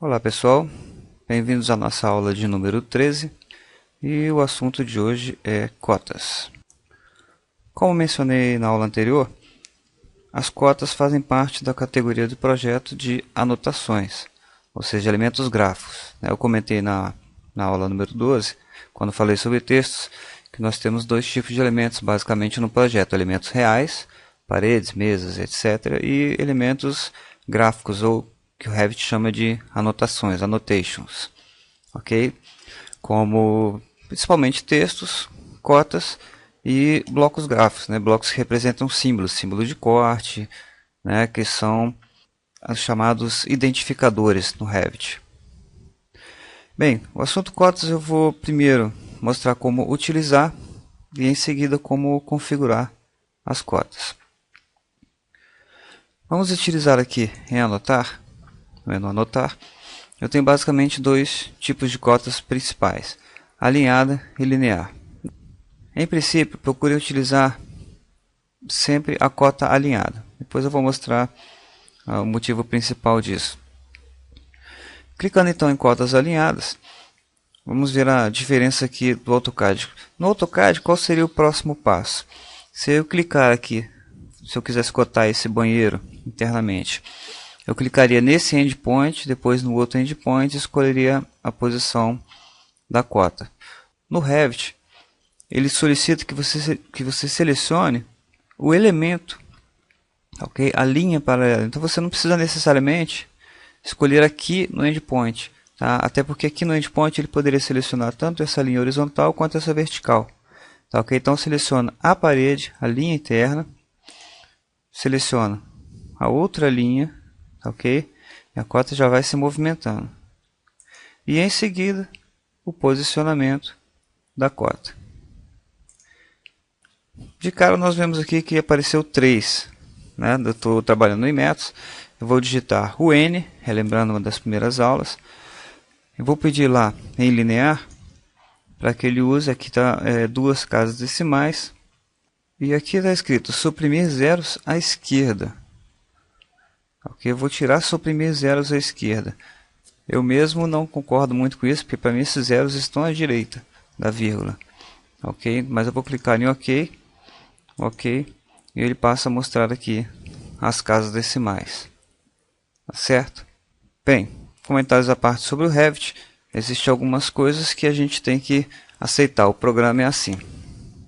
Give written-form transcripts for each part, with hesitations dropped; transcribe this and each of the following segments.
Olá pessoal, bem-vindos à nossa aula de número 13 e o assunto de hoje é cotas. Como mencionei na aula anterior, as cotas fazem parte da categoria de projeto de anotações, ou seja, elementos gráficos. Eu comentei na aula número 12, quando falei sobre textos, que nós temos dois tipos de elementos basicamente no projeto: elementos reais, paredes, mesas, etc., e elementos gráficos, ou que o Revit chama de anotações, annotations, ok? Como principalmente textos, cotas e blocos gráficos, né? Blocos que representam símbolos, símbolos de corte, né? Que são os chamados identificadores no Revit. Bem, o assunto cotas eu vou primeiro mostrar como utilizar e em seguida como configurar as cotas. Vamos utilizar aqui em anotar, no menu anotar. Eu tenho basicamente dois tipos de cotas principais: alinhada e linear. Em princípio, procure utilizar sempre a cota alinhada. Depois eu vou mostrar o motivo principal disso. Clicando então em cotas alinhadas, vamos ver a diferença aqui do AutoCAD. No AutoCAD, qual seria o próximo passo? Se eu clicar aqui, se eu quisesse cotar esse banheiro internamente, eu clicaria nesse endpoint, depois no outro endpoint e escolheria a posição da cota. No Revit, ele solicita que você selecione o elemento, ok? A linha paralela. Então você não precisa necessariamente escolher aqui no endpoint, tá? Até porque aqui no endpoint ele poderia selecionar tanto essa linha horizontal quanto essa vertical, tá, ok? Então seleciona a parede, a linha interna, seleciona a outra linha, ok? E a cota já vai se movimentando. E em seguida, o posicionamento da cota. De cara nós vemos aqui que apareceu 3. Né? Eu estou trabalhando em metros. Eu vou digitar o N, relembrando uma das primeiras aulas. Eu vou pedir lá em linear, para que ele use, aqui está duas casas decimais. E aqui está escrito suprimir zeros à esquerda. Ok, eu vou tirar suprimir zeros à esquerda. Eu mesmo não concordo muito com isso, porque para mim esses zeros estão à direita da vírgula. Ok, mas eu vou clicar em OK. OK, e ele passa a mostrar aqui as casas decimais. Tá certo? Bem, comentários à parte sobre o Revit. Existem algumas coisas que a gente tem que aceitar. O programa é assim.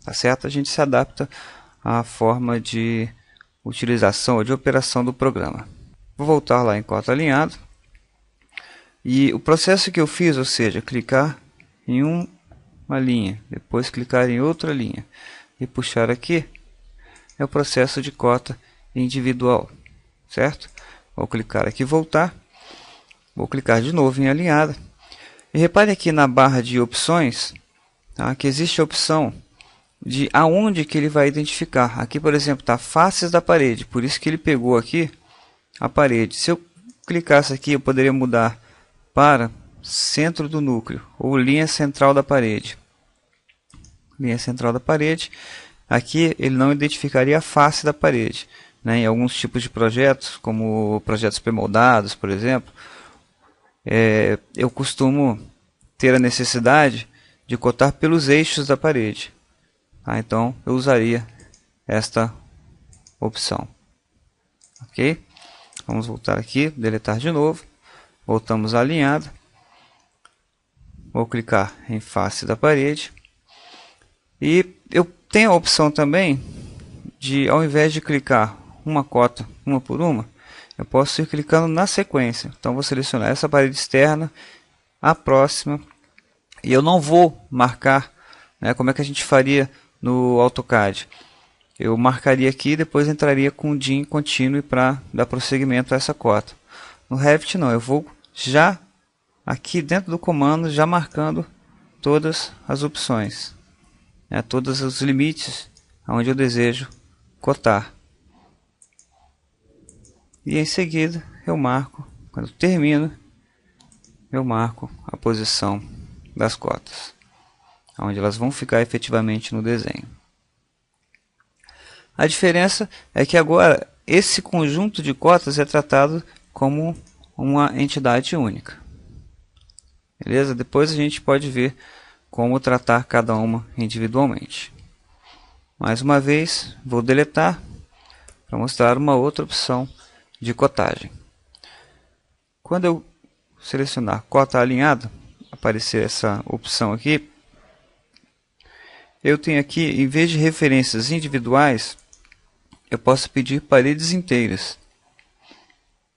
Tá certo? A gente se adapta à forma de utilização ou de operação do programa. Vou voltar lá em cota alinhado. E o processo que eu fiz, ou seja, clicar em uma linha, depois clicar em outra linha e puxar aqui, é o processo de cota individual, certo? Vou clicar aqui voltar, vou clicar de novo em alinhada, e repare aqui na barra de opções, tá, que existe a opção de aonde que ele vai identificar. Aqui, por exemplo, está faces da parede, por isso que ele pegou aqui a parede. Se eu clicasse aqui, eu poderia mudar para centro do núcleo, ou linha central da parede. Linha central da parede. Aqui ele não identificaria a face da parede. Né? Em alguns tipos de projetos, como projetos pré-moldados, por exemplo, eu costumo ter a necessidade de cotar pelos eixos da parede. Tá? Então eu usaria esta opção. Ok? Vamos voltar aqui, deletar de novo. Voltamos à alinhada. Vou clicar em face da parede. E eu tenho a opção também de, ao invés de clicar uma cota, uma por uma, eu posso ir clicando na sequência. Então vou selecionar essa parede externa, a próxima, e eu não vou marcar, né, como é que a gente faria no AutoCAD. Eu marcaria aqui e depois entraria com o DIN contínuo para dar prosseguimento a essa cota. No Revit não, eu vou já aqui dentro do comando, já marcando todas as opções, né, todos os limites onde eu desejo cotar. E em seguida eu marco, quando termino, eu marco a posição das cotas, onde elas vão ficar efetivamente no desenho. A diferença é que agora esse conjunto de cotas é tratado como uma entidade única. Beleza? Depois a gente pode ver como tratar cada uma individualmente. Mais uma vez, vou deletar para mostrar uma outra opção de cotagem. Quando eu selecionar cota alinhada, aparecer essa opção aqui, eu tenho aqui, em vez de referências individuais, eu posso pedir paredes inteiras.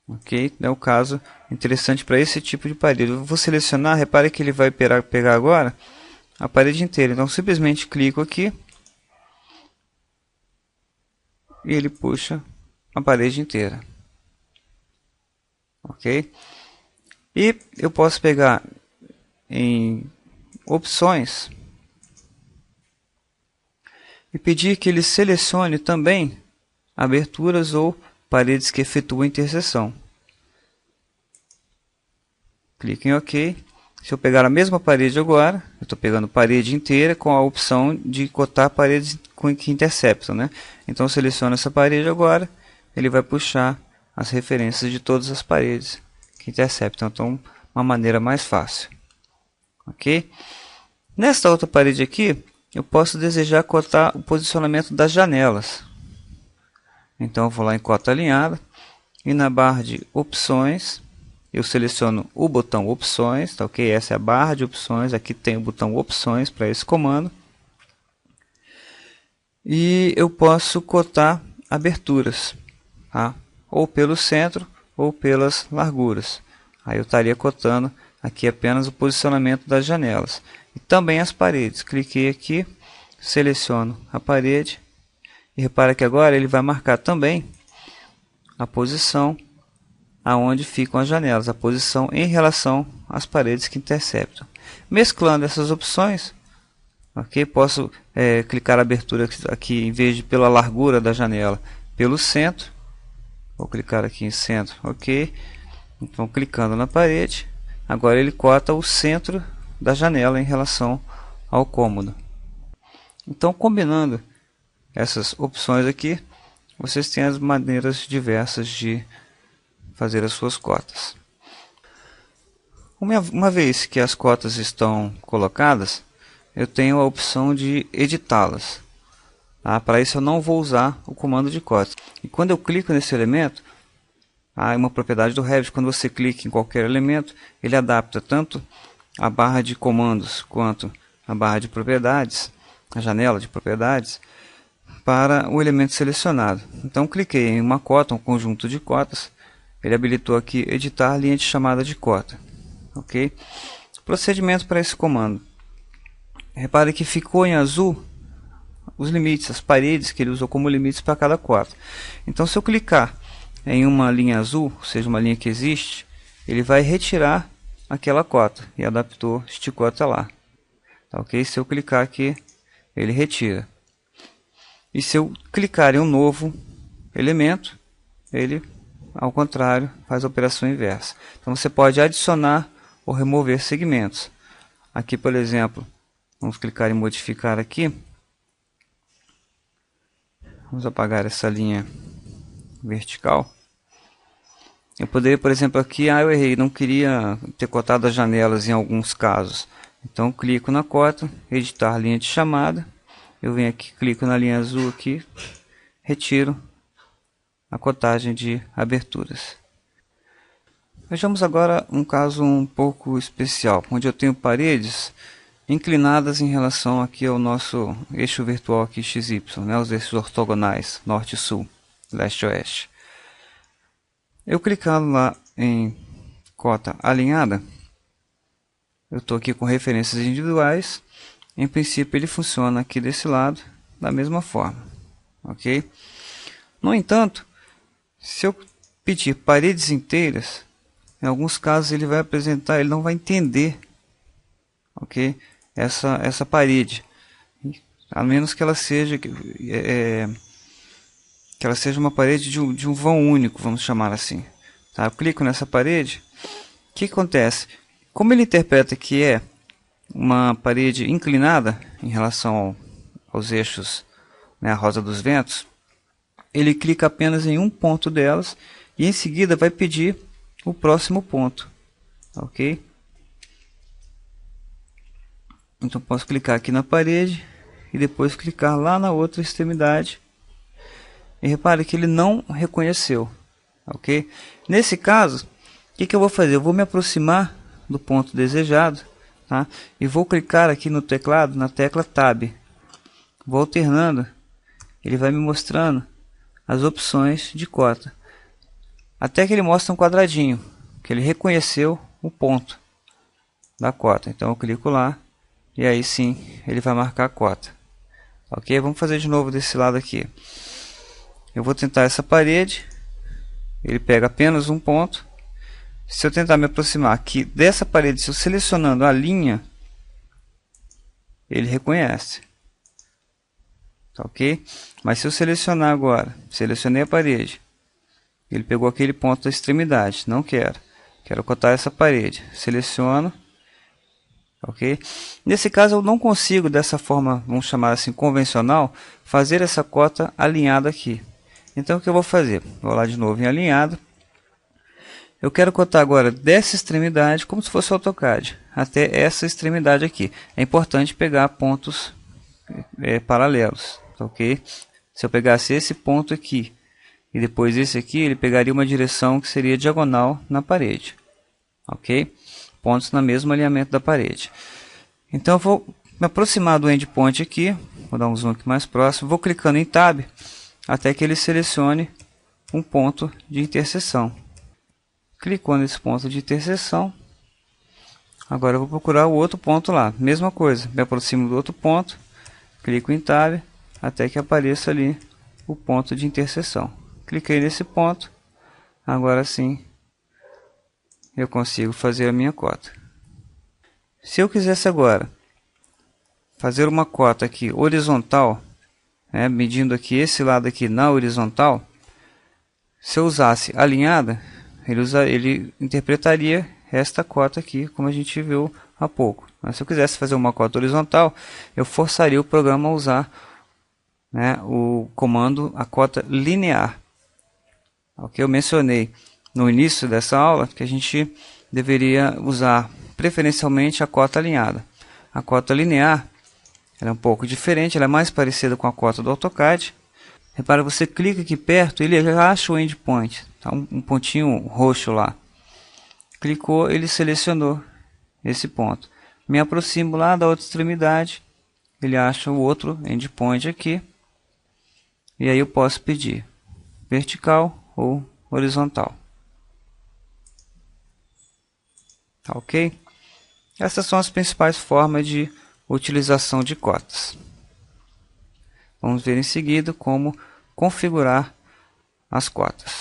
Ok? É o caso interessante para esse tipo de parede. Eu vou selecionar, repare que ele vai pegar agora a parede inteira. Então, simplesmente clico aqui e ele puxa a parede inteira. Ok? E eu posso pegar em opções e pedir que ele selecione também aberturas ou paredes que efetuam interseção. Clique em OK. Se eu pegar a mesma parede agora, eu estou pegando parede inteira com a opção de cotar paredes que interceptam, né? Então eu seleciono essa parede agora, ele vai puxar as referências de todas as paredes que interceptam. Então, uma maneira mais fácil. Ok? Nesta outra parede aqui, eu posso desejar cotar o posicionamento das janelas. Então eu vou lá em cota alinhada e na barra de opções eu seleciono o botão opções, tá ok? Essa é a barra de opções, aqui tem o botão opções para esse comando. E eu posso cotar aberturas, tá? Ou pelo centro ou pelas larguras. Aí eu estaria cotando aqui apenas o posicionamento das janelas. E também as paredes. Cliquei aqui, seleciono a parede. E repara que agora ele vai marcar também a posição aonde ficam as janelas, a posição em relação às paredes que interceptam. Mesclando essas opções, ok? Posso clicar a abertura aqui, em vez de pela largura da janela, pelo centro. Vou clicar aqui em centro, ok? Então, clicando na parede, agora ele cota o centro da janela em relação ao cômodo. Então, combinando essas opções aqui, vocês têm as maneiras diversas de fazer as suas cotas. Uma vez que as cotas estão colocadas, eu tenho a opção de editá-las. Tá? Para isso eu não vou usar o comando de cota. E quando eu clico nesse elemento, há uma propriedade do Revit, quando você clica em qualquer elemento, ele adapta tanto a barra de comandos quanto a barra de propriedades, a janela de propriedades, para o elemento selecionado. Então cliquei em uma cota, um conjunto de cotas, ele habilitou aqui editar linha de chamada de cota. Ok? Procedimento para esse comando. Repare que ficou em azul os limites, as paredes que ele usou como limites para cada cota. Então se eu clicar em uma linha azul, ou seja, uma linha que existe, ele vai retirar aquela cota e adaptou, esticou até lá. Tá, ok? Se eu clicar aqui, ele retira. E se eu clicar em um novo elemento, ele, ao contrário, faz a operação inversa. Então você pode adicionar ou remover segmentos. Aqui, por exemplo, vamos clicar em modificar aqui. Vamos apagar essa linha vertical. Eu poderia, por exemplo, aqui, eu errei, não queria ter cotado as janelas em alguns casos. Então clico na cota, editar linha de chamada. Eu venho aqui, clico na linha azul aqui, retiro a cotagem de aberturas. Vejamos agora um caso um pouco especial, onde eu tenho paredes inclinadas em relação aqui ao nosso eixo virtual aqui XY, né, os eixos ortogonais, norte e sul, leste e oeste. Eu clicando lá em cota alinhada, eu estou aqui com referências individuais. Em princípio ele funciona aqui desse lado da mesma forma, ok? No entanto, se eu pedir paredes inteiras, em alguns casos ele vai apresentar, ele não vai entender, ok? Essa parede, a menos que ela seja uma parede de um vão único, vamos chamar assim. Tá? Eu clico nessa parede, o que acontece? Como ele interpreta que é uma parede inclinada em relação aos eixos, né, a rosa dos ventos, ele clica apenas em um ponto delas e em seguida vai pedir o próximo ponto, ok? Então posso clicar aqui na parede e depois clicar lá na outra extremidade. E repare que ele não reconheceu, ok? Nesse caso, o que eu vou fazer? Eu vou me aproximar do ponto desejado, tá? E vou clicar aqui no teclado, na tecla Tab. Vou alternando, ele vai me mostrando as opções de cota. Até que ele mostra um quadradinho, que ele reconheceu o ponto da cota. Então eu clico lá e aí sim ele vai marcar a cota. Ok? Vamos fazer de novo desse lado aqui. Eu vou tentar essa parede, ele pega apenas um ponto. Se eu tentar me aproximar aqui dessa parede, se eu selecionando a linha, ele reconhece. Tá ok? Mas se eu selecionar agora, selecionei a parede, ele pegou aquele ponto da extremidade, não quero. Quero cotar essa parede, seleciono. Ok? Nesse caso eu não consigo dessa forma, vamos chamar assim, convencional, fazer essa cota alinhada aqui. Então o que eu vou fazer? Vou lá de novo em alinhado. Eu quero cotar agora dessa extremidade, como se fosse o AutoCAD, até essa extremidade aqui. É importante pegar pontos paralelos, ok? Se eu pegasse esse ponto aqui e depois esse aqui, ele pegaria uma direção que seria diagonal na parede, ok? Pontos no mesmo alinhamento da parede. Então eu vou me aproximar do endpoint aqui, vou dar um zoom aqui mais próximo, vou clicando em Tab até que ele selecione um ponto de interseção. Clicou nesse ponto de interseção, agora eu vou procurar o outro ponto lá, mesma coisa, me aproximo do outro ponto, clico em Tab até que apareça ali o ponto de interseção. Cliquei nesse ponto, agora sim eu consigo fazer a minha cota. Se eu quisesse agora fazer uma cota aqui horizontal, medindo aqui esse lado aqui na horizontal, se eu usasse alinhada, ele interpretaria esta cota aqui, como a gente viu há pouco. Mas se eu quisesse fazer uma cota horizontal, eu forçaria o programa a usar o comando a cota linear. Ok? Eu mencionei no início dessa aula que a gente deveria usar preferencialmente a cota alinhada. A cota linear ela é um pouco diferente, ela é mais parecida com a cota do AutoCAD. Repara, você clica aqui perto, ele já acha o endpoint, tá? Um pontinho roxo lá. Clicou, ele selecionou esse ponto. Me aproximo lá da outra extremidade, ele acha o outro endpoint aqui. E aí eu posso pedir vertical ou horizontal. Tá ok? Essas são as principais formas de utilização de cotas. Vamos ver em seguida como configurar as cotas.